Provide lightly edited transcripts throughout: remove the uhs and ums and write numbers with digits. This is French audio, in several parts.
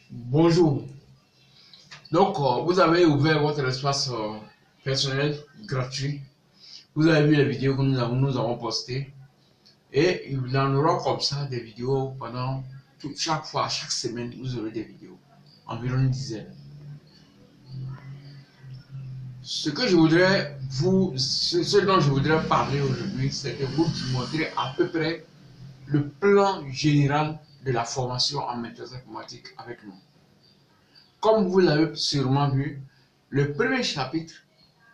Bonjour. Donc, vous avez ouvert votre espace personnel gratuit. Vous avez vu les vidéos que nous avons postées. Et il y en aura comme ça des vidéos pendant chaque fois, chaque semaine, vous aurez des vidéos. Environ une dizaine. Ce dont je voudrais parler aujourd'hui, c'est de vous montrer à peu près le plan général de la formation en maîtrise informatique avec nous. Comme vous l'avez sûrement vu, le premier chapitre,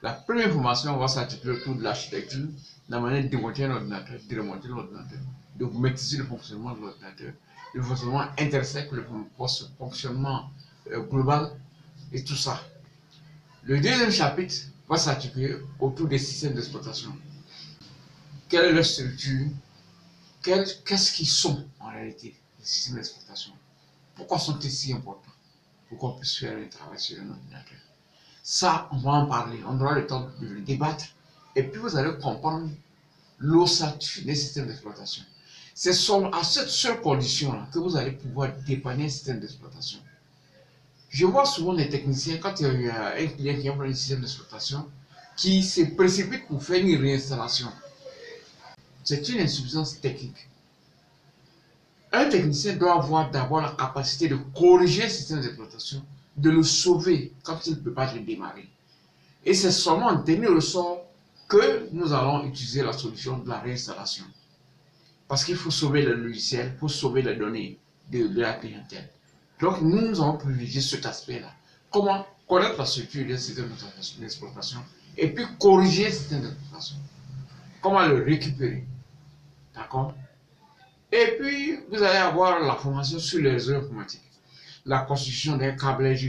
la première formation va s'articuler autour de l'architecture, de la manière de démonter un ordinateur, de remonter l'ordinateur, de maîtriser le fonctionnement de l'ordinateur, le fonctionnement intrinsèque, le fonctionnement global et tout ça. Le deuxième chapitre va s'articuler autour des systèmes d'exploitation. Quelle est leur structure? Qu'est-ce qu'ils sont en réalité, les systèmes d'exploitation? Pourquoi sont-ils si importants? Pour qu'on puisse faire un travail sur un ordinateur. Ça, on va en parler, on aura le temps de le débattre. Et puis vous allez comprendre l'ossature des systèmes d'exploitation. C'est à cette seule condition-là que vous allez pouvoir dépanner un système d'exploitation. Je vois souvent les techniciens, quand il y a un client qui a un système d'exploitation, qui se précipite pour faire une réinstallation. C'est une insuffisance technique. Un technicien doit avoir d'abord la capacité de corriger un système d'exploitation, de le sauver quand il ne peut pas le démarrer. Et c'est seulement en dernier ressort que nous allons utiliser la solution de la réinstallation. Parce qu'il faut sauver le logiciel, il faut sauver les données de la clientèle. Donc nous allons privilégier cet aspect-là. Comment connaître la structure d'un système d'exploitation et puis corriger ce système d'exploitation. Comment le récupérer. D'accord? Et puis, vous allez avoir la formation sur les réseaux informatiques. La construction d'un câble avec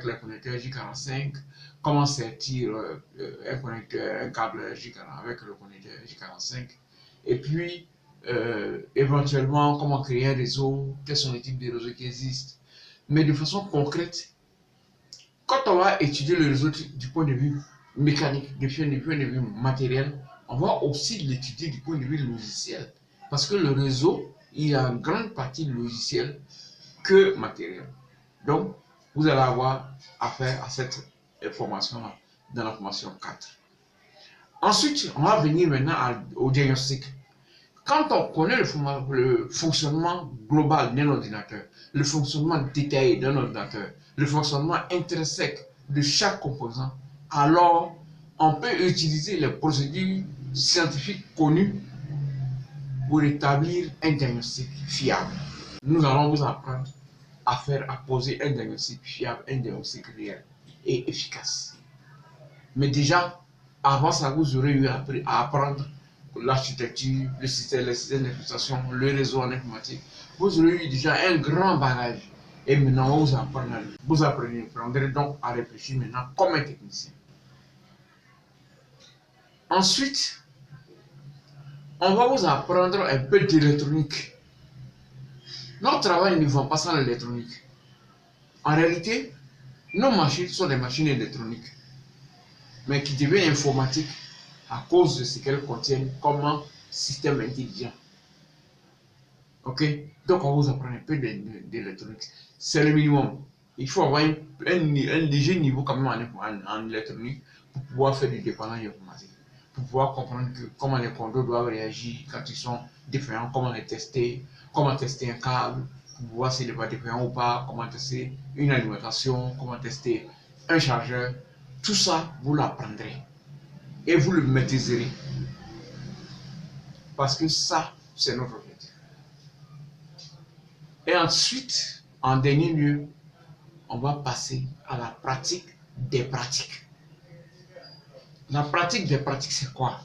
les connecteurs J45, comment sortir un câble J40 avec le connecteur J45. Et puis, éventuellement, comment créer un réseau, quels sont les types de réseaux qui existent. Mais de façon concrète, quand on va étudier le réseau du point de vue mécanique, du point de vue matériel, on va aussi l'étudier du point de vue logiciel. Parce que le réseau, il y a une grande partie logicielle que matériel. Donc, vous allez avoir affaire à cette formation-là dans la formation 4. Ensuite, on va venir maintenant au diagnostic. Quand on connaît le fonctionnement global d'un ordinateur, le fonctionnement détaillé d'un ordinateur, le fonctionnement intrinsèque de chaque composant, alors on peut utiliser les procédures scientifiques connues pour établir un diagnostic fiable. Nous allons vous apprendre à poser un diagnostic fiable, un diagnostic réel et efficace. Mais déjà, avant ça, vous aurez eu à apprendre l'architecture, les systèmes d'exploitation, le réseau en informatique. Vous aurez eu déjà un grand bagage. Et maintenant, vous apprendrez donc à réfléchir maintenant comme un technicien. Ensuite, on va vous apprendre un peu d'électronique. Notre travail ne va pas sans l'électronique. En réalité, nos machines sont des machines électroniques, mais qui deviennent informatiques à cause de ce qu'elles contiennent comme un système intelligent. Ok? Donc, on vous apprend un peu d'électronique. C'est le minimum. Il faut avoir un léger niveau quand même en électronique pour pouvoir faire du dépannage informatique. Pour pouvoir comprendre comment les contrôles doivent réagir quand ils sont différents, comment les tester, comment tester un câble, pour voir s'il n'est pas différent ou pas, comment tester une alimentation, comment tester un chargeur. Tout ça, vous l'apprendrez et vous le maîtriserez. Parce que ça, c'est notre objectif. Et ensuite, en dernier lieu, on va passer à la pratique des pratiques. La pratique des pratiques, c'est quoi?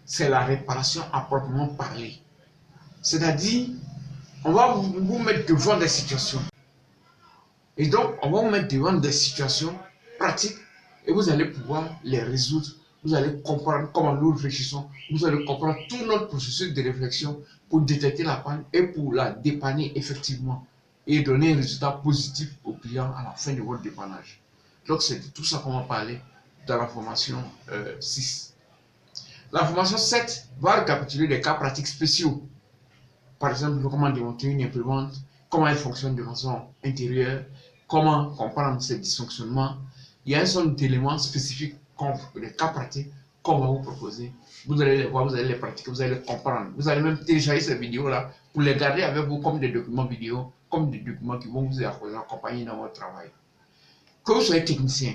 C'est la réparation à proprement parler. C'est-à-dire, on va vous mettre devant des situations. Et donc, on va vous mettre devant des situations pratiques et vous allez pouvoir les résoudre. Vous allez comprendre comment nous réfléchissons. Vous allez comprendre tout notre processus de réflexion pour détecter la panne et pour la dépanner effectivement et donner un résultat positif au client à la fin de votre dépannage. Donc, c'est de tout ça qu'on va parler dans la formation 6. La formation 7 va récapituler des cas pratiques spéciaux. Par exemple, comment démonter une imprimante, comment elle fonctionne de façon intérieure, comment comprendre ses dysfonctionnements. Il y a un certain nombre d'éléments spécifiques, comme des cas pratiques, qu'on va vous proposer. Vous allez les voir, vous allez les pratiquer, vous allez les comprendre. Vous allez même télécharger ces vidéos-là pour les garder avec vous comme des documents vidéo, comme des documents qui vont vous accompagner dans votre travail. Que vous soyez technicien,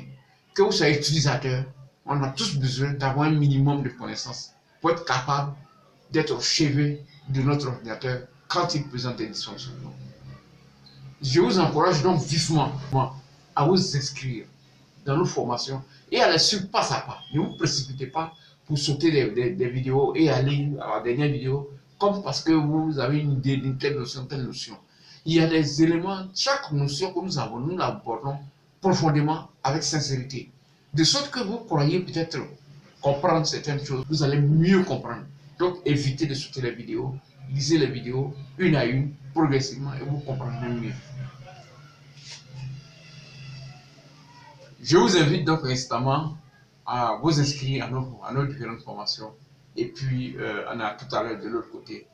que vous soyez utilisateur, on a tous besoin d'avoir un minimum de connaissances pour être capable d'être au chevet de notre ordinateur quand il présente des dysfonctionnements. Je vous encourage donc vivement à vous inscrire dans nos formations et à les suivre pas à pas. Ne vous précipitez pas pour sauter des vidéos et aller à la dernière vidéo comme parce que vous avez une idée d'une telle notion. Il y a des éléments, chaque notion que nous avons, nous l'abordons profondément avec sincérité. De sorte que vous croyez peut-être comprendre certaines choses, vous allez mieux comprendre. Donc évitez de sauter les vidéos, lisez les vidéos une à une, progressivement, et vous comprendrez mieux. Je vous invite donc instamment à vous inscrire à nos différentes formations. Et puis, on a tout à l'heure de l'autre côté,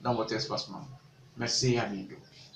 dans votre espace membre. Merci et à bientôt.